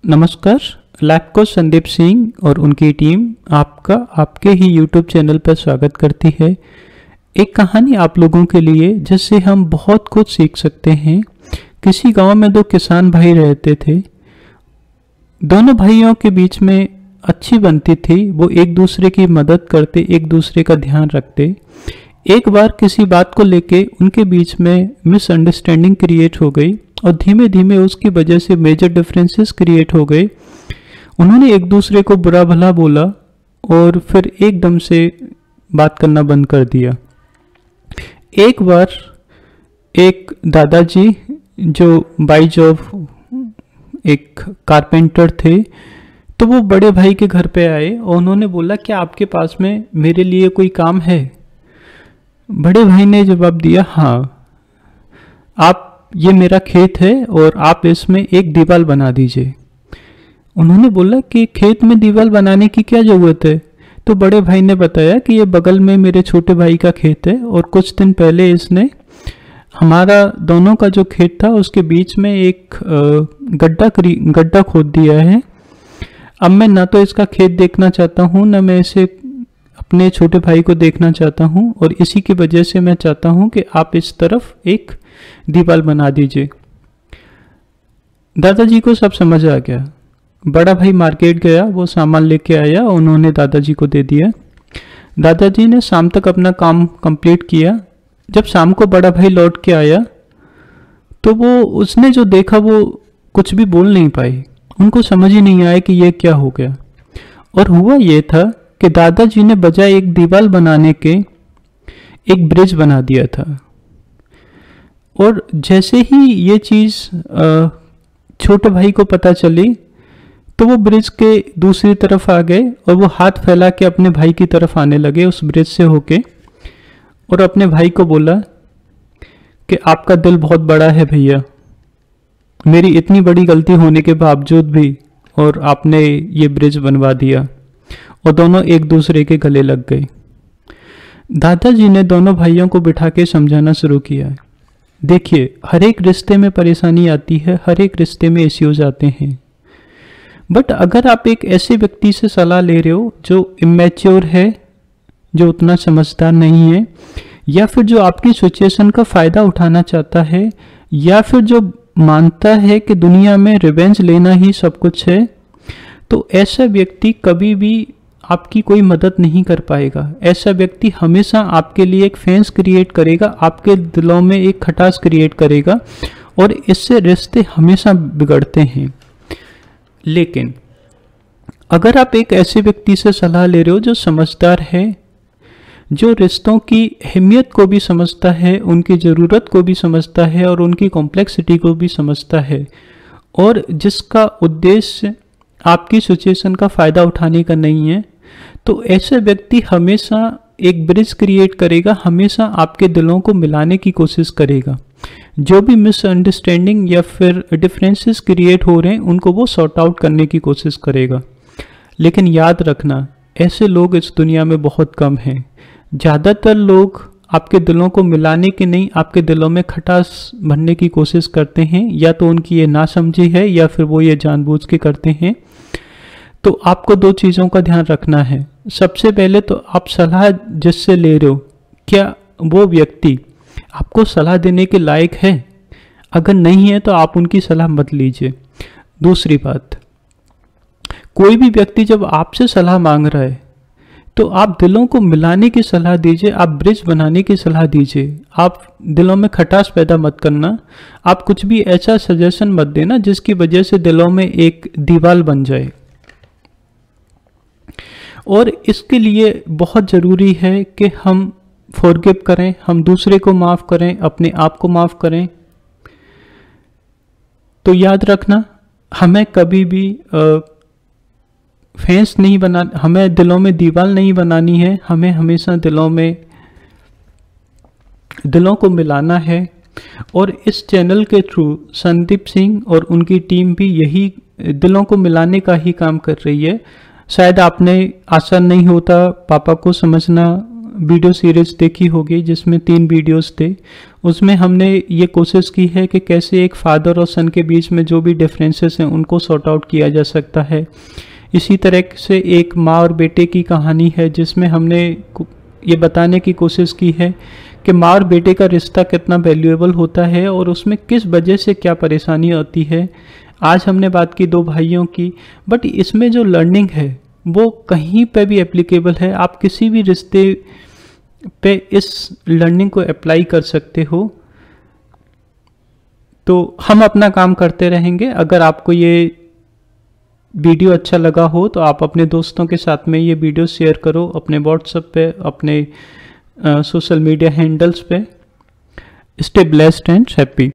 नमस्कार। Lab coach Sandeep Singh और उनकी टीम आपका आपके ही यूट्यूब चैनल पर स्वागत करती है। एक कहानी आप लोगों के लिए जिससे हम बहुत कुछ सीख सकते हैं। किसी गांव में दो किसान भाई रहते थे। दोनों भाइयों के बीच में अच्छी बनती थी। वो एक दूसरे की मदद करते, एक दूसरे का ध्यान रखते। एक बार किसी बात को लेके उनके बीच में मिसअंडरस्टैंडिंग क्रिएट हो गई और धीमे धीमे उसकी वजह से मेजर डिफरेंसेस क्रिएट हो गए। उन्होंने एक दूसरे को बुरा भला बोला और फिर एकदम से बात करना बंद कर दिया। एक बार एक दादाजी जो बाई जॉब एक कारपेंटर थे, तो वो बड़े भाई के घर पे आए और उन्होंने बोला कि आपके पास में मेरे लिए कोई काम है। बड़े भाई ने जवाब दिया, हाँ, आप ये मेरा खेत है और आप इसमें एक दीवार बना दीजिए। उन्होंने बोला कि खेत में दीवार बनाने की क्या ज़रूरत है। तो बड़े भाई ने बताया कि ये बगल में मेरे छोटे भाई का खेत है और कुछ दिन पहले इसने हमारा दोनों का जो खेत था उसके बीच में एक गड्ढा खोद दिया है। अब मैं ना तो इसका खेत देखना चाहता हूँ, ना मैं इसे अपने छोटे भाई को देखना चाहता हूँ, और इसी की वजह से मैं चाहता हूँ कि आप इस तरफ एक दीवार बना दीजिए। दादाजी को सब समझ आ गया। बड़ा भाई मार्केट गया, वो सामान लेके आया, उन्होंने दादाजी को दे दिया। दादाजी ने शाम तक अपना काम कंप्लीट किया। जब शाम को बड़ा भाई लौट के आया तो वो उसने जो देखा वो कुछ भी बोल नहीं पाई। उनको समझ ही नहीं आया कि ये क्या हो गया। और हुआ ये था कि दादाजी ने बजाय एक दीवार बनाने के एक ब्रिज बना दिया था। और जैसे ही ये चीज़ छोटे भाई को पता चली तो वो ब्रिज के दूसरी तरफ आ गए और वो हाथ फैला के अपने भाई की तरफ आने लगे उस ब्रिज से होके, और अपने भाई को बोला कि आपका दिल बहुत बड़ा है भैया, मेरी इतनी बड़ी गलती होने के बावजूद भी और आपने ये ब्रिज बनवा दिया। और दोनों एक दूसरे के गले लग गए। दादाजी ने दोनों भाइयों को बिठा के समझाना शुरू किया। देखिए, हर एक रिश्ते में परेशानी आती है, हर एक रिश्ते में इश्यूज आते हैं, बट अगर आप एक ऐसे व्यक्ति से सलाह ले रहे हो जो इमेच्योर है, जो उतना समझदार नहीं है, या फिर जो आपकी सिचुएशन का फ़ायदा उठाना चाहता है, या फिर जो मानता है कि दुनिया में रिवेंज लेना ही सब कुछ है, तो ऐसा व्यक्ति कभी भी आपकी कोई मदद नहीं कर पाएगा। ऐसा व्यक्ति हमेशा आपके लिए एक फेंस क्रिएट करेगा, आपके दिलों में एक खटास क्रिएट करेगा, और इससे रिश्ते हमेशा बिगड़ते हैं। लेकिन अगर आप एक ऐसे व्यक्ति से सलाह ले रहे हो जो समझदार है, जो रिश्तों की अहमियत को भी समझता है, उनकी ज़रूरत को भी समझता है और उनकी कॉम्प्लेक्सिटी को भी समझता है, और जिसका उद्देश्य आपकी सिचुएशन का फ़ायदा उठाने का नहीं है, तो ऐसे व्यक्ति हमेशा एक ब्रिज क्रिएट करेगा, हमेशा आपके दिलों को मिलाने की कोशिश करेगा। जो भी मिसअंडरस्टैंडिंग या फिर डिफरेंसेस क्रिएट हो रहे हैं उनको वो सॉर्ट आउट करने की कोशिश करेगा। लेकिन याद रखना, ऐसे लोग इस दुनिया में बहुत कम हैं। ज़्यादातर लोग आपके दिलों को मिलाने के नहीं, आपके दिलों में खटास भरने की कोशिश करते हैं। या तो उनकी ये नासमझी है या फिर वो ये जानबूझ के करते हैं। तो आपको दो चीज़ों का ध्यान रखना है। सबसे पहले तो आप सलाह जिससे ले रहे हो, क्या वो व्यक्ति आपको सलाह देने के लायक है? अगर नहीं है तो आप उनकी सलाह मत लीजिए। दूसरी बात, कोई भी व्यक्ति जब आपसे सलाह मांग रहा है तो आप दिलों को मिलाने की सलाह दीजिए, आप ब्रिज बनाने की सलाह दीजिए। आप दिलों में खटास पैदा मत करना। आप कुछ भी ऐसा सजेशन मत देना जिसकी वजह से दिलों में एक दीवार बन जाए। और इसके लिए बहुत ज़रूरी है कि हम फॉरगिव करें, हम दूसरे को माफ़ करें, अपने आप को माफ़ करें। तो याद रखना, हमें कभी भी फेंस नहीं बना, हमें दिलों में दीवार नहीं बनानी है, हमें हमेशा दिलों को मिलाना है। और इस चैनल के थ्रू संदीप सिंह और उनकी टीम भी यही दिलों को मिलाने का ही काम कर रही है। शायद आपने आसान नहीं होता पापा को समझना, वीडियो सीरीज देखी होगी जिसमें 3 वीडियोस थे। उसमें हमने ये कोशिश की है कि कैसे एक फादर और सन के बीच में जो भी डिफरेंसेस हैं उनको सॉर्ट आउट किया जा सकता है। इसी तरह से एक माँ और बेटे की कहानी है जिसमें हमने ये बताने की कोशिश की है कि माँ और बेटे का रिश्ता कितना वैल्यूएबल होता है और उसमें किस वजह से क्या परेशानी आती है। आज हमने बात की 2 भाइयों की, बट इसमें जो लर्निंग है वो कहीं पे भी एप्लीकेबल है। आप किसी भी रिश्ते पे इस लर्निंग को अप्लाई कर सकते हो। तो हम अपना काम करते रहेंगे। अगर आपको ये वीडियो अच्छा लगा हो तो आप अपने दोस्तों के साथ में ये वीडियो शेयर करो, अपने व्हाट्सएप पे, अपने सोशल मीडिया हैंडल्स पे। Stay blessed and happy.